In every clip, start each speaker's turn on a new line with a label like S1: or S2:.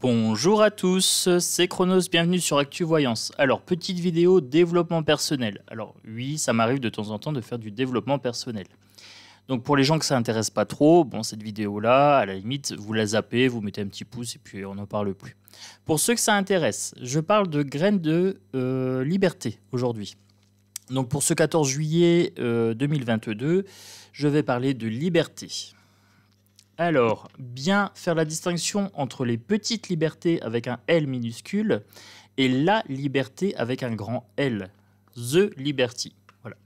S1: Bonjour à tous, c'est Chronos, bienvenue sur ActuVoyance. Alors, petite vidéo développement personnel. Alors oui, ça m'arrive de temps en temps de faire du développement personnel. Donc pour les gens que ça intéresse pas trop, bon cette vidéo-là, à la limite, vous la zappez, vous mettez un petit pouce et puis on n'en parle plus. Pour ceux que ça intéresse, je parle de graines de liberté aujourd'hui. Donc pour ce 14 juillet 2022, je vais parler de liberté. Alors, bien faire la distinction entre les petites libertés avec un L minuscule et la liberté avec un grand L. The Liberty. Voilà.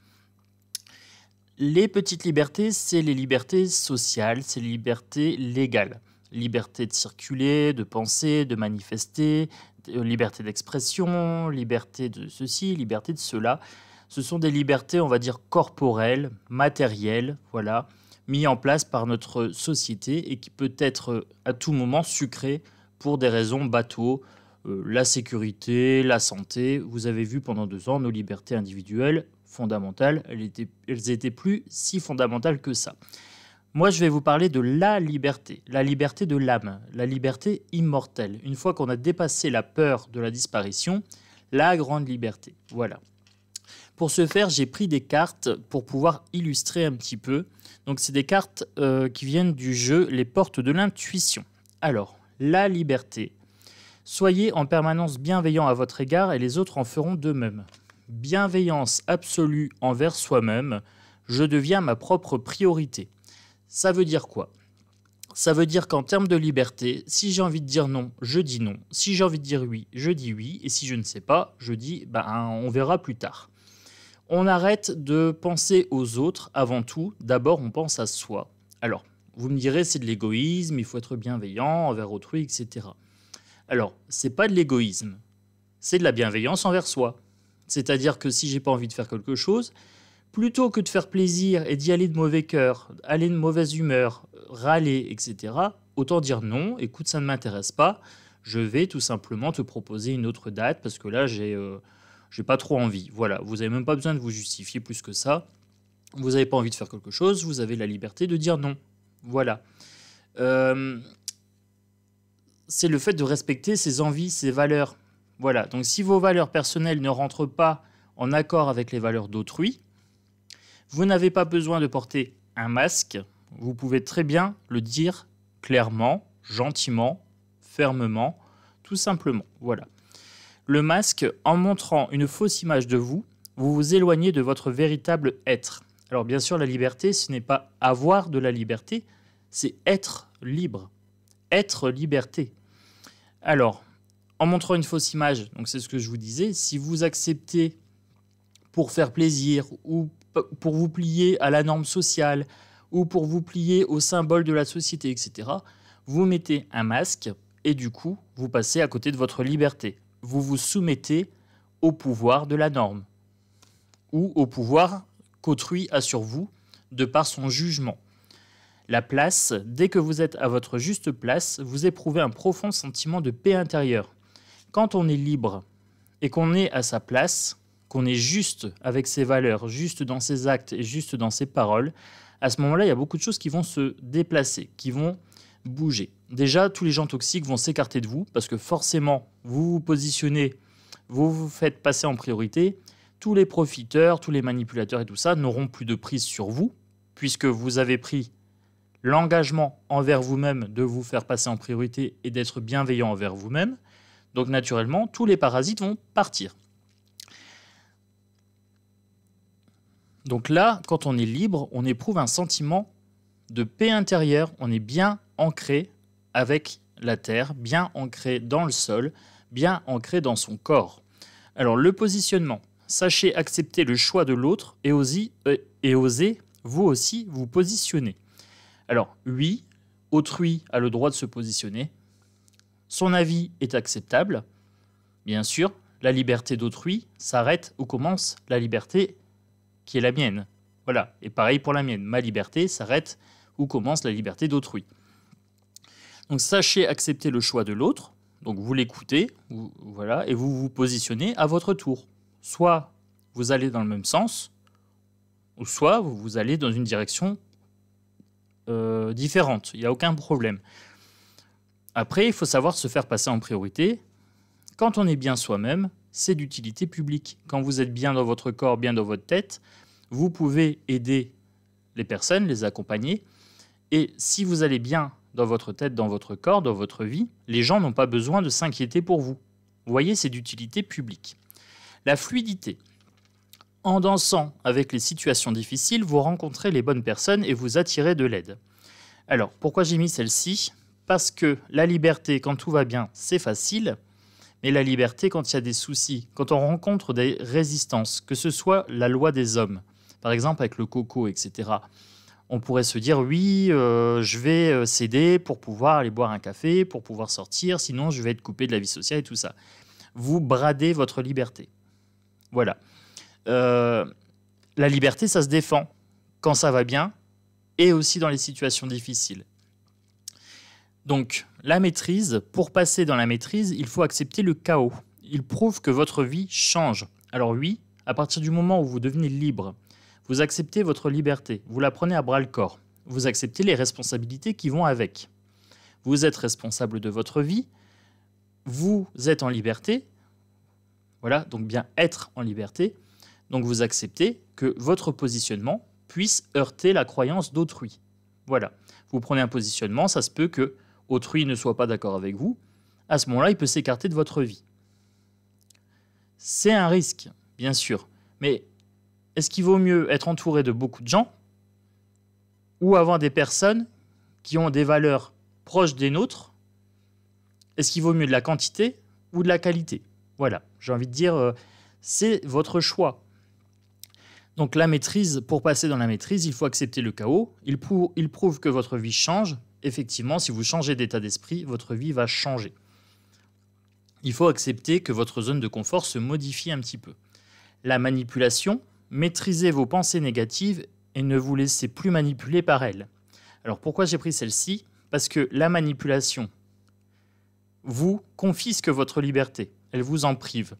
S1: Les petites libertés, c'est les libertés sociales, c'est les libertés légales. Liberté de circuler, de penser, de manifester, liberté d'expression, liberté de ceci, liberté de cela. Ce sont des libertés, on va dire, corporelles, matérielles, voilà, mis en place par notre société et qui peut être à tout moment sucrée pour des raisons bateaux, la sécurité, la santé. Vous avez vu pendant 2 ans nos libertés individuelles fondamentales, elles étaient plus si fondamentales que ça. Moi, je vais vous parler de la liberté de l'âme, la liberté immortelle. Une fois qu'on a dépassé la peur de la disparition, la grande liberté. Voilà. Pour ce faire, j'ai pris des cartes pour pouvoir illustrer un petit peu. Donc, c'est des cartes qui viennent du jeu Les Portes de l'Intuition. Alors, la liberté. Soyez en permanence bienveillant à votre égard et les autres en feront de même. Bienveillance absolue envers soi-même. Je deviens ma propre priorité. Ça veut dire quoi ? Ça veut dire qu'en termes de liberté, si j'ai envie de dire non, je dis non. Si j'ai envie de dire oui, je dis oui. Et si je ne sais pas, je dis on verra plus tard. On arrête de penser aux autres avant tout. D'abord, on pense à soi. Alors, vous me direz, c'est de l'égoïsme, il faut être bienveillant envers autrui, etc. Alors, c'est pas de l'égoïsme, c'est de la bienveillance envers soi. C'est-à-dire que si j'ai pas envie de faire quelque chose, plutôt que de faire plaisir et d'y aller de mauvais cœur, aller de mauvaise humeur, râler, etc., autant dire non, écoute, ça ne m'intéresse pas, je vais tout simplement te proposer une autre date parce que là, j'ai pas trop envie. Voilà, vous n'avez même pas besoin de vous justifier plus que ça. Vous n'avez pas envie de faire quelque chose, vous avez la liberté de dire non. Voilà. C'est le fait de respecter ses envies, ses valeurs. Voilà, donc si vos valeurs personnelles ne rentrent pas en accord avec les valeurs d'autrui, vous n'avez pas besoin de porter un masque. Vous pouvez très bien le dire clairement, gentiment, fermement, tout simplement. Voilà. Le masque, en montrant une fausse image de vous, vous vous éloignez de votre véritable être. Alors bien sûr, la liberté, ce n'est pas avoir de la liberté, c'est être libre. Être liberté. Alors, en montrant une fausse image, donc c'est ce que je vous disais, si vous acceptez pour faire plaisir ou pour vous plier à la norme sociale ou pour vous plier au symbole de la société, etc., vous mettez un masque et du coup, vous passez à côté de votre liberté. Vous vous soumettez au pouvoir de la norme ou au pouvoir qu'autrui a sur vous de par son jugement. La place, dès que vous êtes à votre juste place, vous éprouvez un profond sentiment de paix intérieure. Quand on est libre et qu'on est à sa place, qu'on est juste avec ses valeurs, juste dans ses actes et juste dans ses paroles, à ce moment-là, il y a beaucoup de choses qui vont se déplacer, qui vont bouger. Déjà, tous les gens toxiques vont s'écarter de vous parce que forcément, vous vous positionnez, vous vous faites passer en priorité. Tous les profiteurs, tous les manipulateurs et tout ça n'auront plus de prise sur vous puisque vous avez pris l'engagement envers vous-même de vous faire passer en priorité et d'être bienveillant envers vous-même. Donc naturellement, tous les parasites vont partir. Donc là, quand on est libre, on éprouve un sentiment de paix intérieure. On est bien ancré avec la terre, bien ancré dans le sol, bien ancré dans son corps. Alors le positionnement, sachez accepter le choix de l'autre et osez vous aussi vous positionner. Alors oui, autrui a le droit de se positionner. Son avis est acceptable. Bien sûr, la liberté d'autrui s'arrête où commence la liberté qui est la mienne. Voilà, et pareil pour la mienne. Ma liberté s'arrête où commence la liberté d'autrui. Donc sachez accepter le choix de l'autre, donc vous l'écoutez, voilà, et vous vous positionnez à votre tour. Soit vous allez dans le même sens, ou soit vous allez dans une direction différente, il n'y a aucun problème. Après, il faut savoir se faire passer en priorité. Quand on est bien soi-même, c'est d'utilité publique. Quand vous êtes bien dans votre corps, bien dans votre tête, vous pouvez aider les personnes, les accompagner. Et si vous allez bien dans votre tête, dans votre corps, dans votre vie, les gens n'ont pas besoin de s'inquiéter pour vous. Vous voyez, c'est d'utilité publique. La fluidité. En dansant avec les situations difficiles, vous rencontrez les bonnes personnes et vous attirez de l'aide. Alors, pourquoi j'ai mis celle-ci ? Parce que la liberté, quand tout va bien, c'est facile. Mais la liberté, quand il y a des soucis, quand on rencontre des résistances, que ce soit la loi des hommes, par exemple avec le coco, etc., on pourrait se dire, oui, je vais céder pour pouvoir aller boire un café, pour pouvoir sortir, sinon je vais être coupé de la vie sociale et tout ça. Vous bradez votre liberté. Voilà. La liberté, ça se défend quand ça va bien et aussi dans les situations difficiles. Donc, la maîtrise, pour passer dans la maîtrise, il faut accepter le chaos. Il prouve que votre vie change. Alors oui, à partir du moment où vous devenez libre, vous acceptez votre liberté, vous la prenez à bras-le-corps, vous acceptez les responsabilités qui vont avec. Vous êtes responsable de votre vie, vous êtes en liberté, voilà, donc bien être en liberté, donc vous acceptez que votre positionnement puisse heurter la croyance d'autrui. Voilà, vous prenez un positionnement, ça se peut que autrui ne soit pas d'accord avec vous, à ce moment-là, il peut s'écarter de votre vie. C'est un risque, bien sûr, mais est-ce qu'il vaut mieux être entouré de beaucoup de gens ou avoir des personnes qui ont des valeurs proches des nôtres? Est-ce qu'il vaut mieux de la quantité ou de la qualité? Voilà, j'ai envie de dire, c'est votre choix. Donc la maîtrise, pour passer dans la maîtrise, il faut accepter le chaos. Il prouve que votre vie change. Effectivement, si vous changez d'état d'esprit, votre vie va changer. Il faut accepter que votre zone de confort se modifie un petit peu. La manipulation, maîtrisez vos pensées négatives et ne vous laissez plus manipuler par elles. Alors pourquoi j'ai pris celle-ci? Parce que la manipulation vous confisque votre liberté. Elle vous en prive.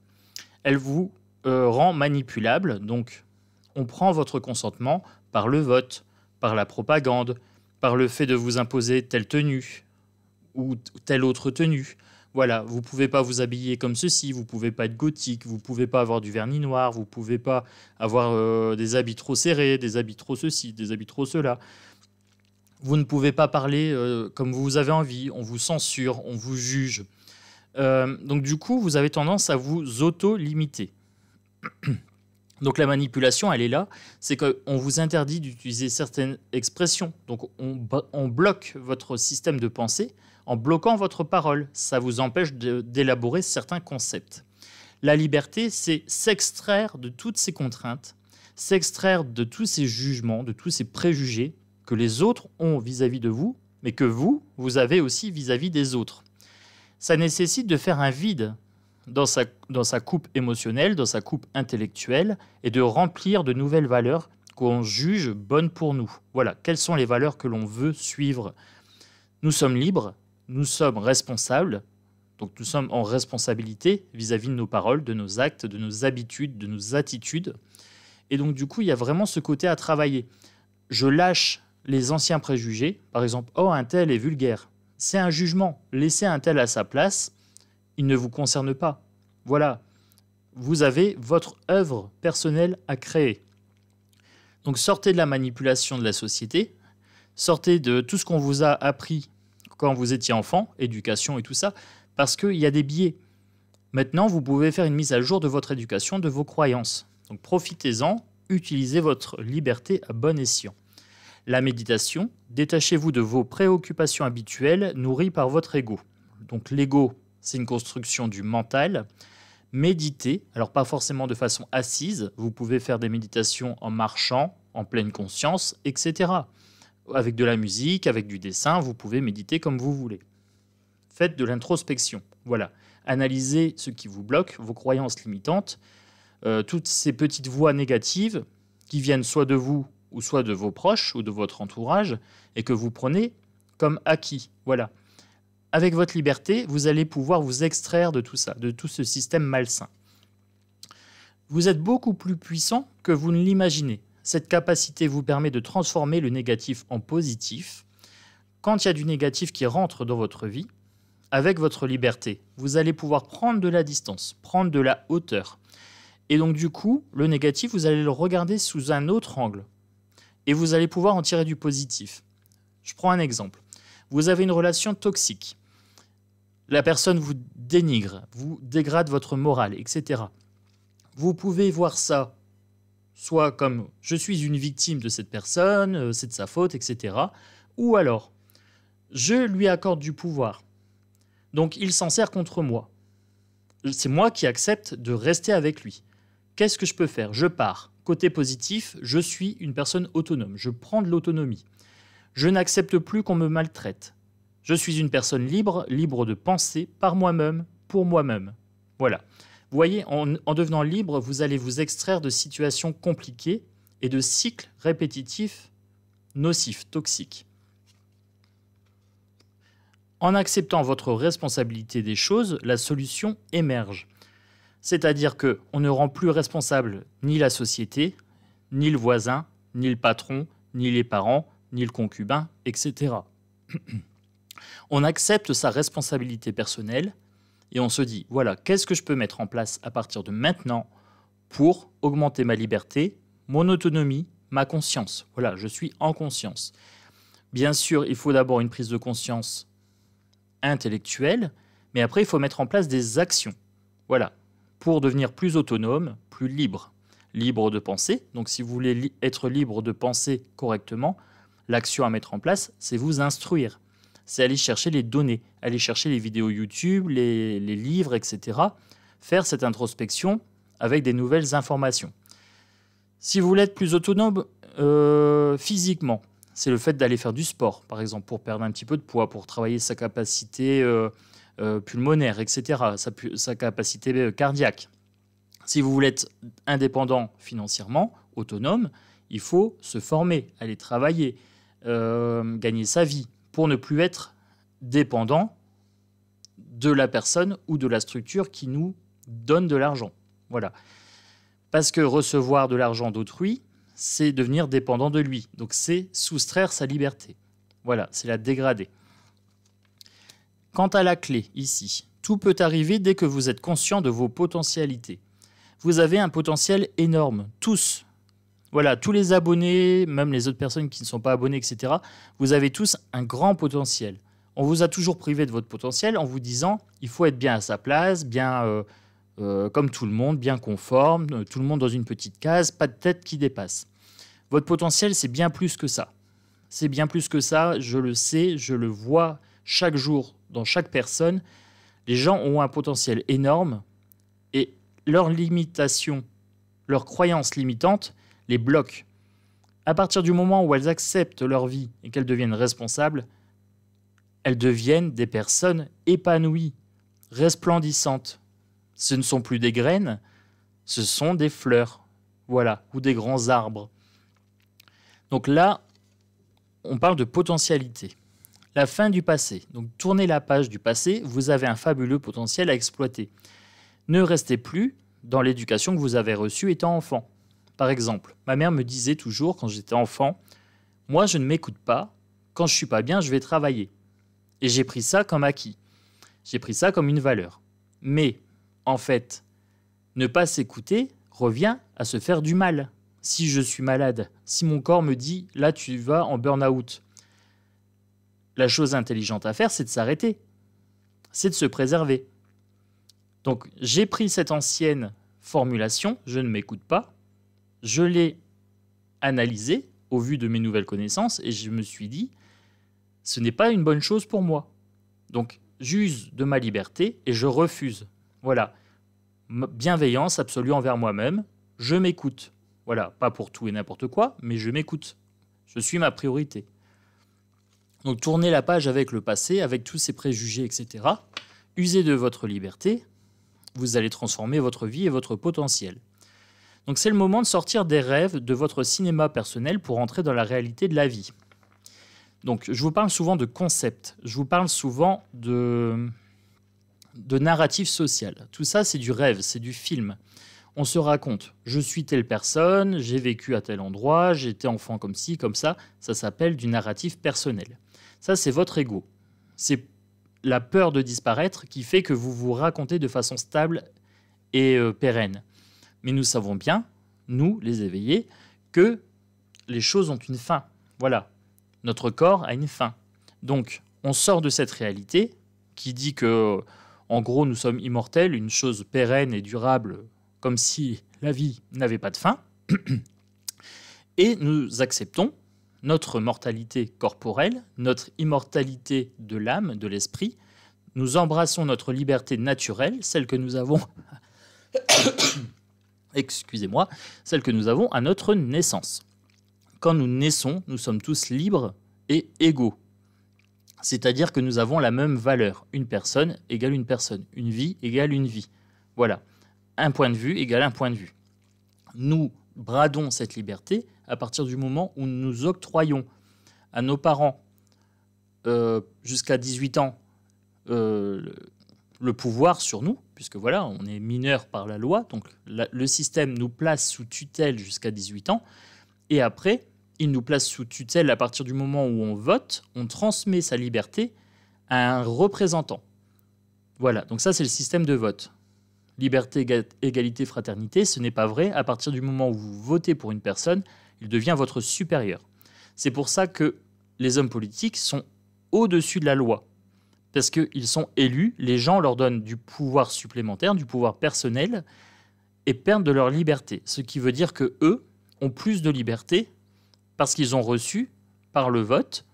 S1: Elle vous rend manipulable. Donc, on prend votre consentement par le vote, par la propagande, par le fait de vous imposer telle tenue ou telle autre tenue. Voilà, vous ne pouvez pas vous habiller comme ceci, vous ne pouvez pas être gothique, vous ne pouvez pas avoir du vernis noir, vous ne pouvez pas avoir des habits trop serrés, des habits trop ceci, des habits trop cela. Vous ne pouvez pas parler comme vous avez envie, on vous censure, on vous juge. Donc du coup, vous avez tendance à vous auto-limiter. Donc la manipulation, elle est là, c'est qu'on vous interdit d'utiliser certaines expressions. Donc on bloque votre système de pensée en bloquant votre parole. Ça vous empêche d'élaborer certains concepts. La liberté, c'est s'extraire de toutes ces contraintes, s'extraire de tous ces jugements, de tous ces préjugés que les autres ont vis-à-vis de vous, mais que vous avez aussi vis-à-vis des autres. Ça nécessite de faire un vide dans sa coupe émotionnelle, dans sa coupe intellectuelle, et de remplir de nouvelles valeurs qu'on juge bonnes pour nous. Voilà, quelles sont les valeurs que l'on veut suivre? Nous sommes libres, nous sommes responsables, donc nous sommes en responsabilité vis-à-vis de nos paroles, de nos actes, de nos habitudes, de nos attitudes. Et donc du coup, il y a vraiment ce côté à travailler. Je lâche les anciens préjugés, par exemple, « Oh, un tel est vulgaire ». C'est un jugement. Laissez un tel à sa place, il ne vous concerne pas. Voilà, vous avez votre œuvre personnelle à créer. Donc sortez de la manipulation de la société, sortez de tout ce qu'on vous a appris quand vous étiez enfant, éducation et tout ça, parce qu'il y a des biais. Maintenant, vous pouvez faire une mise à jour de votre éducation, de vos croyances. Donc profitez-en, utilisez votre liberté à bon escient. La méditation, détachez-vous de vos préoccupations habituelles nourries par votre ego. Donc l'ego, c'est une construction du mental. Méditez, alors pas forcément de façon assise, vous pouvez faire des méditations en marchant, en pleine conscience, etc. Avec de la musique, avec du dessin, vous pouvez méditer comme vous voulez. Faites de l'introspection, voilà. Analysez ce qui vous bloque, vos croyances limitantes, toutes ces petites voix négatives qui viennent soit de vous ou soit de vos proches ou de votre entourage et que vous prenez comme acquis. Voilà. Avec votre liberté, vous allez pouvoir vous extraire de tout ça, de tout ce système malsain. Vous êtes beaucoup plus puissant que vous ne l'imaginez. Cette capacité vous permet de transformer le négatif en positif. Quand il y a du négatif qui rentre dans votre vie, avec votre liberté, vous allez pouvoir prendre de la distance, prendre de la hauteur. Et donc du coup, le négatif, vous allez le regarder sous un autre angle. Et vous allez pouvoir en tirer du positif. Je prends un exemple. Vous avez une relation toxique. La personne vous dénigre, vous dégrade votre morale, etc. Vous pouvez voir ça soit comme « je suis une victime de cette personne, c'est de sa faute, etc. » ou alors « je lui accorde du pouvoir, donc il s'en sert contre moi. C'est moi qui accepte de rester avec lui. Qu'est-ce que je peux faire? Je pars. Côté positif, je suis une personne autonome, je prends de l'autonomie. Je n'accepte plus qu'on me maltraite. Je suis une personne libre, libre de penser par moi-même, pour moi-même. » Voilà. Vous voyez, en devenant libre, vous allez vous extraire de situations compliquées et de cycles répétitifs, nocifs, toxiques. En acceptant votre responsabilité des choses, la solution émerge. C'est-à-dire qu'on ne rend plus responsable ni la société, ni le voisin, ni le patron, ni les parents, ni le concubin, etc. On accepte sa responsabilité personnelle et on se dit, voilà, qu'est-ce que je peux mettre en place à partir de maintenant pour augmenter ma liberté, mon autonomie, ma conscience. Voilà, je suis en conscience. Bien sûr, il faut d'abord une prise de conscience intellectuelle, mais après, il faut mettre en place des actions. Voilà, pour devenir plus autonome, plus libre. Libre de penser. Donc, si vous voulez être libre de penser correctement, l'action à mettre en place, c'est vous instruire. C'est aller chercher les données, aller chercher les vidéos YouTube, les livres, etc. Faire cette introspection avec des nouvelles informations. Si vous voulez être plus autonome physiquement, c'est le fait d'aller faire du sport, par exemple, pour perdre un petit peu de poids, pour travailler sa capacité pulmonaire, etc., sa capacité cardiaque. Si vous voulez être indépendant financièrement, autonome, il faut se former, aller travailler, gagner sa vie, pour ne plus être dépendant de la personne ou de la structure qui nous donne de l'argent. Voilà. Parce que recevoir de l'argent d'autrui, c'est devenir dépendant de lui. Donc c'est soustraire sa liberté. Voilà, c'est la dégrader. Quant à la clé, ici, tout peut arriver dès que vous êtes conscient de vos potentialités. Vous avez un potentiel énorme, tous. Voilà, tous les abonnés, même les autres personnes qui ne sont pas abonnées, etc., vous avez tous un grand potentiel. On vous a toujours privé de votre potentiel en vous disant il faut être bien à sa place, bien comme tout le monde, bien conforme, tout le monde dans une petite case, pas de tête qui dépasse. Votre potentiel, c'est bien plus que ça. C'est bien plus que ça, je le sais, je le vois chaque jour dans chaque personne. Les gens ont un potentiel énorme et leurs limitations, leurs croyances limitantes, les bloquent. À partir du moment où elles acceptent leur vie et qu'elles deviennent responsables, elles deviennent des personnes épanouies, resplendissantes. Ce ne sont plus des graines, ce sont des fleurs, voilà, ou des grands arbres. Donc là, on parle de potentialité. La fin du passé. Donc tournez la page du passé, vous avez un fabuleux potentiel à exploiter. Ne restez plus dans l'éducation que vous avez reçue étant enfant. Par exemple, ma mère me disait toujours quand j'étais enfant, « Moi, je ne m'écoute pas. Quand je ne suis pas bien, je vais travailler. » Et j'ai pris ça comme acquis. J'ai pris ça comme une valeur. Mais, en fait, ne pas s'écouter revient à se faire du mal. Si je suis malade, si mon corps me dit « Là, tu vas en burn-out », la chose intelligente à faire, c'est de s'arrêter. C'est de se préserver. Donc, j'ai pris cette ancienne formulation, « Je ne m'écoute pas », je l'ai analysé au vu de mes nouvelles connaissances et je me suis dit, ce n'est pas une bonne chose pour moi. Donc, j'use de ma liberté et je refuse. Voilà. Bienveillance absolue envers moi-même. Je m'écoute. Voilà. Pas pour tout et n'importe quoi, mais je m'écoute. Je suis ma priorité. Donc, tournez la page avec le passé, avec tous ces préjugés, etc. Usez de votre liberté. Vous allez transformer votre vie et votre potentiel. Donc c'est le moment de sortir des rêves de votre cinéma personnel pour entrer dans la réalité de la vie. Donc je vous parle souvent de concepts, je vous parle souvent de narratif social. Tout ça, c'est du rêve, c'est du film. On se raconte, je suis telle personne, j'ai vécu à tel endroit, j'ai été enfant comme ci, comme ça. Ça s'appelle du narratif personnel. Ça, c'est votre ego. C'est la peur de disparaître qui fait que vous vous racontez de façon stable et pérenne. Mais nous savons bien, nous, les éveillés, que les choses ont une fin. Voilà, notre corps a une fin. Donc, on sort de cette réalité qui dit que, en gros, nous sommes immortels, une chose pérenne et durable, comme si la vie n'avait pas de fin. Et nous acceptons notre mortalité corporelle, notre immortalité de l'âme, de l'esprit. Nous embrassons notre liberté naturelle, celle que nous avons... Excusez-moi, celle que nous avons à notre naissance. Quand nous naissons, nous sommes tous libres et égaux. C'est-à-dire que nous avons la même valeur. Une personne égale une personne. Une vie égale une vie. Voilà. Un point de vue égale un point de vue. Nous bradons cette liberté à partir du moment où nous octroyons à nos parents, jusqu'à 18 ans, le pouvoir sur nous, puisque voilà, on est mineur par la loi, donc le système nous place sous tutelle jusqu'à 18 ans, et après, il nous place sous tutelle à partir du moment où on vote, on transmet sa liberté à un représentant. Voilà, donc ça c'est le système de vote. Liberté, égalité, fraternité, ce n'est pas vrai. À partir du moment où vous votez pour une personne, il devient votre supérieur. C'est pour ça que les hommes politiques sont au-dessus de la loi. Parce qu'ils sont élus, les gens leur donnent du pouvoir supplémentaire, du pouvoir personnel, et perdent de leur liberté. Ce qui veut dire qu'eux ont plus de liberté parce qu'ils ont reçu, par le vote,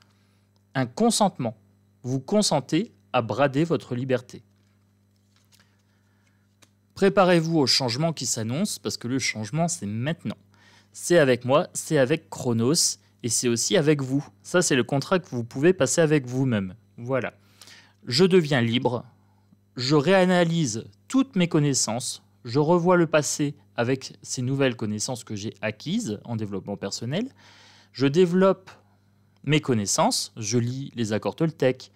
S1: un consentement. Vous consentez à brader votre liberté. Préparez-vous au changement qui s'annonce, parce que le changement, c'est maintenant. C'est avec moi, c'est avec Chronos, et c'est aussi avec vous. Ça, c'est le contrat que vous pouvez passer avec vous-même. Voilà. Je deviens libre, je réanalyse toutes mes connaissances, je revois le passé avec ces nouvelles connaissances que j'ai acquises en développement personnel, je développe mes connaissances, je lis les accords Toltec,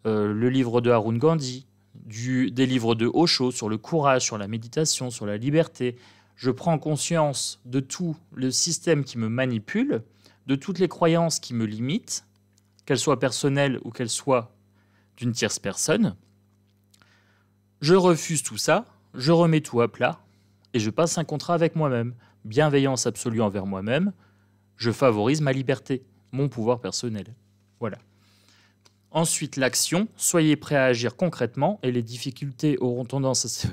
S1: le livre de Haroun Gandhi, des livres de Osho sur le courage, sur la méditation, sur la liberté. Je prends conscience de tout le système qui me manipule, de toutes les croyances qui me limitent, qu'elles soient personnelles ou qu'elles soient d'une tierce personne. Je refuse tout ça, je remets tout à plat et je passe un contrat avec moi-même. Bienveillance absolue envers moi-même, je favorise ma liberté, mon pouvoir personnel. Voilà. Ensuite, l'action. Soyez prêt à agir concrètement et les difficultés auront tendance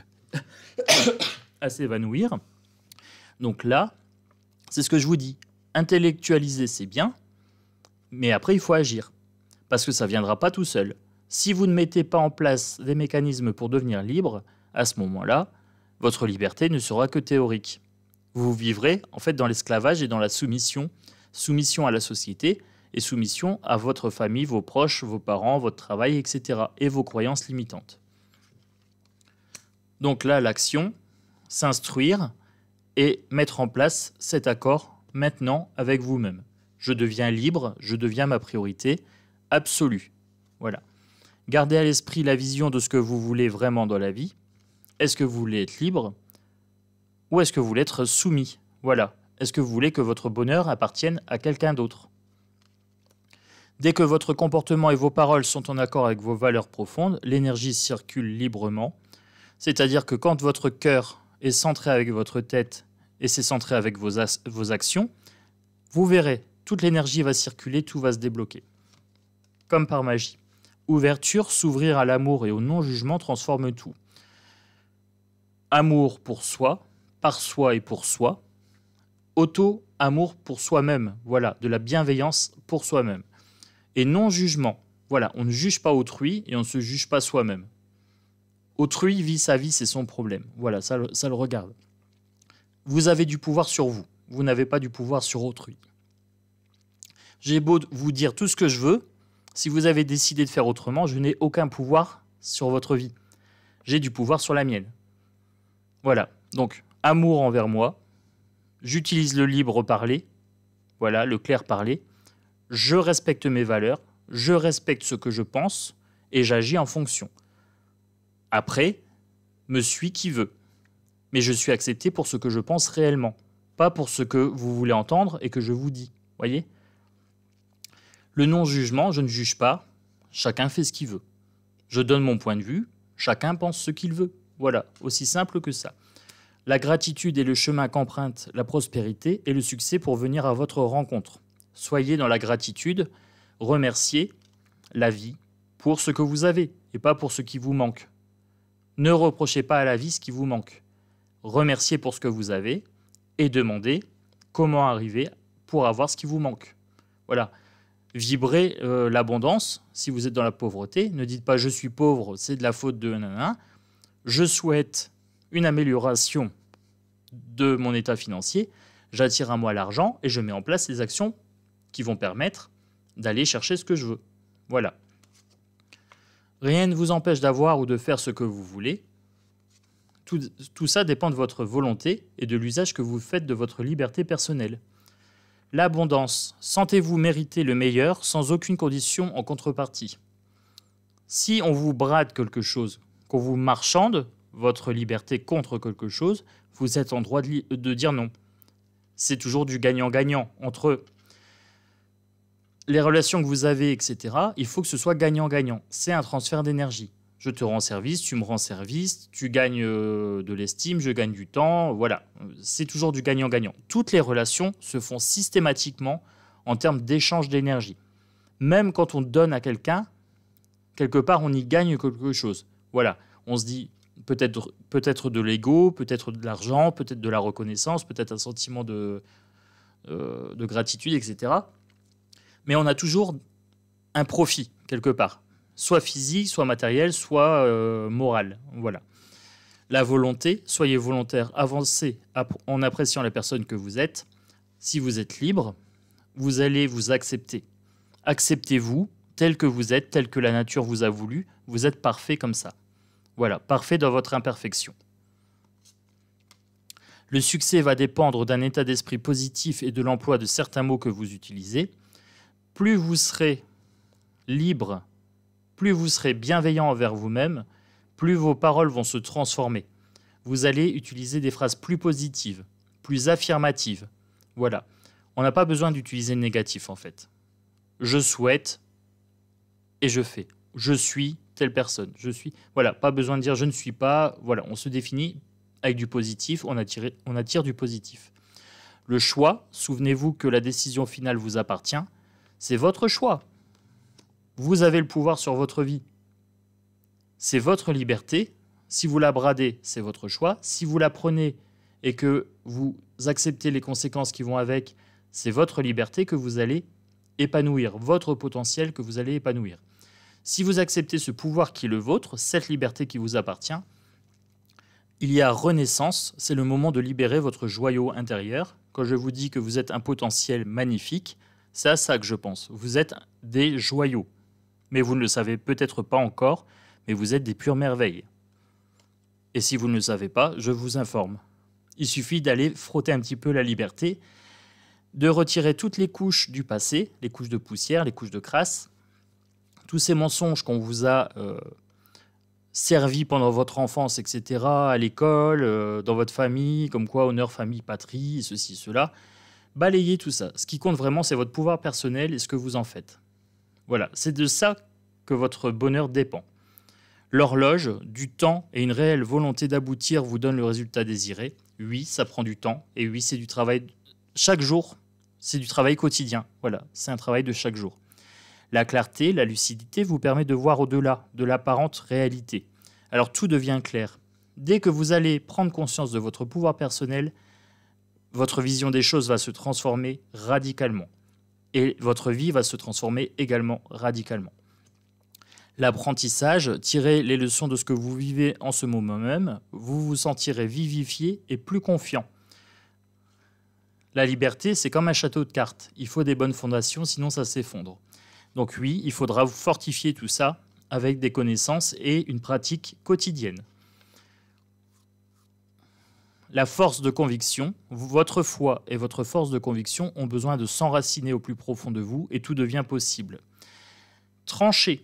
S1: à s'évanouir. Donc là, c'est ce que je vous dis. Intellectualiser, c'est bien, mais après, il faut agir. Parce que ça ne viendra pas tout seul. Si vous ne mettez pas en place des mécanismes pour devenir libre, à ce moment-là, votre liberté ne sera que théorique. Vous vivrez en fait dans l'esclavage et dans la soumission. Soumission à la société et soumission à votre famille, vos proches, vos parents, votre travail, etc. et vos croyances limitantes. Donc là, l'action, s'instruire et mettre en place cet accord maintenant avec vous-même. Je deviens libre, je deviens ma priorité absolue. Voilà. Gardez à l'esprit la vision de ce que vous voulez vraiment dans la vie. Est-ce que vous voulez être libre ou est-ce que vous voulez être soumis? Voilà. Est-ce que vous voulez que votre bonheur appartienne à quelqu'un d'autre? Dès que votre comportement et vos paroles sont en accord avec vos valeurs profondes, l'énergie circule librement. C'est-à-dire que quand votre cœur est centré avec votre tête et c'est centré avec vos actions, vous verrez, toute l'énergie va circuler, tout va se débloquer. Comme par magie. Ouverture, s'ouvrir à l'amour et au non-jugement transforme tout. Amour pour soi, par soi et pour soi. Auto-amour pour soi-même, voilà, de la bienveillance pour soi-même. Et non-jugement, voilà, on ne juge pas autrui et on ne se juge pas soi-même. Autrui vit sa vie, c'est son problème. Voilà, ça le regarde. Vous avez du pouvoir sur vous, vous n'avez pas du pouvoir sur autrui. J'ai beau vous dire tout ce que je veux, si vous avez décidé de faire autrement, je n'ai aucun pouvoir sur votre vie. J'ai du pouvoir sur la mienne. Voilà, donc amour envers moi. J'utilise le libre parler, voilà, le clair parler. Je respecte mes valeurs, je respecte ce que je pense et j'agis en fonction. Après, me suit qui veut. Mais je suis accepté pour ce que je pense réellement, pas pour ce que vous voulez entendre et que je vous dis. Voyez ? Le non-jugement, je ne juge pas, chacun fait ce qu'il veut. Je donne mon point de vue, chacun pense ce qu'il veut. Voilà, aussi simple que ça. La gratitude est le chemin qu'emprunte la prospérité et le succès pour venir à votre rencontre. Soyez dans la gratitude, remerciez la vie pour ce que vous avez et pas pour ce qui vous manque. Ne reprochez pas à la vie ce qui vous manque. Remerciez pour ce que vous avez et demandez comment arriver pour avoir ce qui vous manque. Voilà. Vibrez l'abondance. Si vous êtes dans la pauvreté, ne dites pas « je suis pauvre, c'est de la faute de nanana ». Je souhaite une amélioration de mon état financier, j'attire à moi l'argent et je mets en place les actions qui vont permettre d'aller chercher ce que je veux. Voilà. Rien ne vous empêche d'avoir ou de faire ce que vous voulez. Tout ça dépend de votre volonté et de l'usage que vous faites de votre liberté personnelle. L'abondance. Sentez-vous mériter le meilleur sans aucune condition en contrepartie. Si on vous brade quelque chose, qu'on vous marchande votre liberté contre quelque chose, vous êtes en droit de dire non. C'est toujours du gagnant-gagnant. Entre les relations que vous avez, etc., il faut que ce soit gagnant-gagnant. C'est un transfert d'énergie. Je te rends service, tu me rends service, tu gagnes de l'estime, je gagne du temps, voilà. C'est toujours du gagnant-gagnant. Toutes les relations se font systématiquement en termes d'échange d'énergie. Même quand on donne à quelqu'un, quelque part, on y gagne quelque chose. Voilà, on se dit peut-être de l'ego, peut-être de l'argent, peut-être de la reconnaissance, peut-être un sentiment de gratitude, etc. Mais on a toujours un profit, quelque part. Soit physique, soit matériel, soit moral. Voilà. La volonté, soyez volontaire, avancez en appréciant la personne que vous êtes. Si vous êtes libre, vous allez vous accepter. Acceptez-vous tel que vous êtes, tel que la nature vous a voulu. Vous êtes parfait comme ça. Voilà, parfait dans votre imperfection. Le succès va dépendre d'un état d'esprit positif et de l'emploi de certains mots que vous utilisez. Plus vous serez libre, plus vous serez bienveillant envers vous-même, plus vos paroles vont se transformer. Vous allez utiliser des phrases plus positives, plus affirmatives. Voilà. On n'a pas besoin d'utiliser le négatif, en fait. Je souhaite et je fais. Je suis telle personne. Je suis. Voilà. Pas besoin de dire je ne suis pas. Voilà. On se définit avec du positif. On attire du positif. Le choix, souvenez-vous que la décision finale vous appartient. C'est votre choix. Vous avez le pouvoir sur votre vie. C'est votre liberté. Si vous la bradez, c'est votre choix. Si vous la prenez et que vous acceptez les conséquences qui vont avec, c'est votre liberté que vous allez épanouir, votre potentiel que vous allez épanouir. Si vous acceptez ce pouvoir qui est le vôtre, cette liberté qui vous appartient, il y a renaissance, c'est le moment de libérer votre joyau intérieur. Quand je vous dis que vous êtes un potentiel magnifique, c'est à ça que je pense. Vous êtes des joyaux. Mais vous ne le savez peut-être pas encore, mais vous êtes des pures merveilles. Et si vous ne le savez pas, je vous informe. Il suffit d'aller frotter un petit peu la liberté, de retirer toutes les couches du passé, les couches de poussière, les couches de crasse, tous ces mensonges qu'on vous a servis pendant votre enfance, etc., à l'école, dans votre famille, comme quoi honneur, famille, patrie, ceci, cela. Balayez tout ça. Ce qui compte vraiment, c'est votre pouvoir personnel et ce que vous en faites. Voilà, c'est de ça que votre bonheur dépend. L'horloge, du temps et une réelle volonté d'aboutir vous donnent le résultat désiré. Oui, ça prend du temps et oui, c'est du travail chaque jour. C'est du travail quotidien. Voilà, c'est un travail de chaque jour. La clarté, la lucidité vous permet de voir au-delà de l'apparente réalité. Alors tout devient clair. Dès que vous allez prendre conscience de votre pouvoir personnel, votre vision des choses va se transformer radicalement. Et votre vie va se transformer également radicalement. L'apprentissage, tirez les leçons de ce que vous vivez en ce moment même, vous vous sentirez vivifié et plus confiant. La liberté, c'est comme un château de cartes. Il faut des bonnes fondations, sinon ça s'effondre. Donc oui, il faudra fortifier tout ça avec des connaissances et une pratique quotidienne. La force de conviction, votre foi et votre force de conviction ont besoin de s'enraciner au plus profond de vous et tout devient possible. Tranchez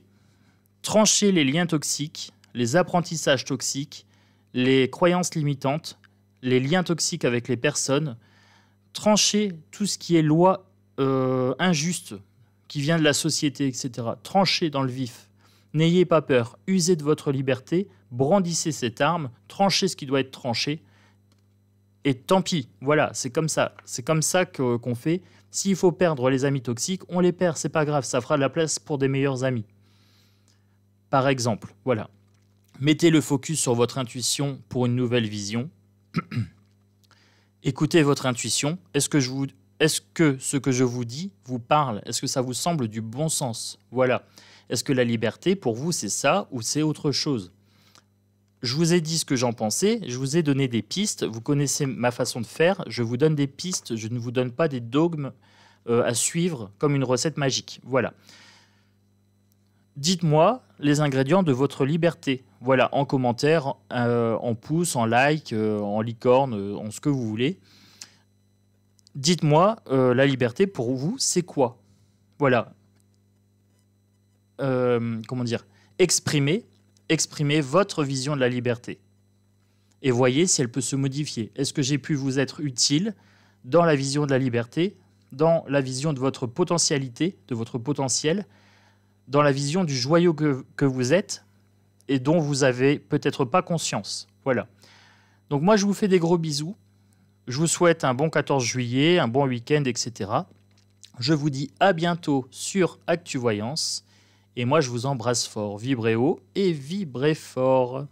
S1: les liens toxiques, les apprentissages toxiques, les croyances limitantes, les liens toxiques avec les personnes. Tranchez tout ce qui est loi injuste qui vient de la société, etc. Tranchez dans le vif. N'ayez pas peur, usez de votre liberté, brandissez cette arme, tranchez ce qui doit être tranché. Et tant pis, voilà, c'est comme ça. C'est comme ça qu'on fait. S'il faut perdre les amis toxiques, on les perd, c'est pas grave, ça fera de la place pour des meilleurs amis. Par exemple, voilà. Mettez le focus sur votre intuition pour une nouvelle vision. Écoutez votre intuition. Est-ce que ce que je vous dis vous parle? Est-ce que ça vous semble du bon sens? Voilà. Est-ce que la liberté, pour vous, c'est ça ou c'est autre chose? Je vous ai dit ce que j'en pensais, je vous ai donné des pistes, vous connaissez ma façon de faire, je vous donne des pistes, je ne vous donne pas des dogmes à suivre comme une recette magique. Voilà. Dites-moi les ingrédients de votre liberté. Voilà, en commentaire, en pouce, en like, en licorne, en ce que vous voulez. Dites-moi, la liberté pour vous, c'est quoi? Voilà. Comment dire? Exprimez votre vision de la liberté. Et voyez si elle peut se modifier. Est-ce que j'ai pu vous être utile dans la vision de la liberté, dans la vision de votre potentialité, de votre potentiel, dans la vision du joyau que vous êtes et dont vous avez peut-être pas conscience. Voilà. Donc moi, je vous fais des gros bisous. Je vous souhaite un bon 14 juillet, un bon week-end, etc. Je vous dis à bientôt sur ActuVoyance. Et moi, je vous embrasse fort. Vibrez haut et vibrez fort.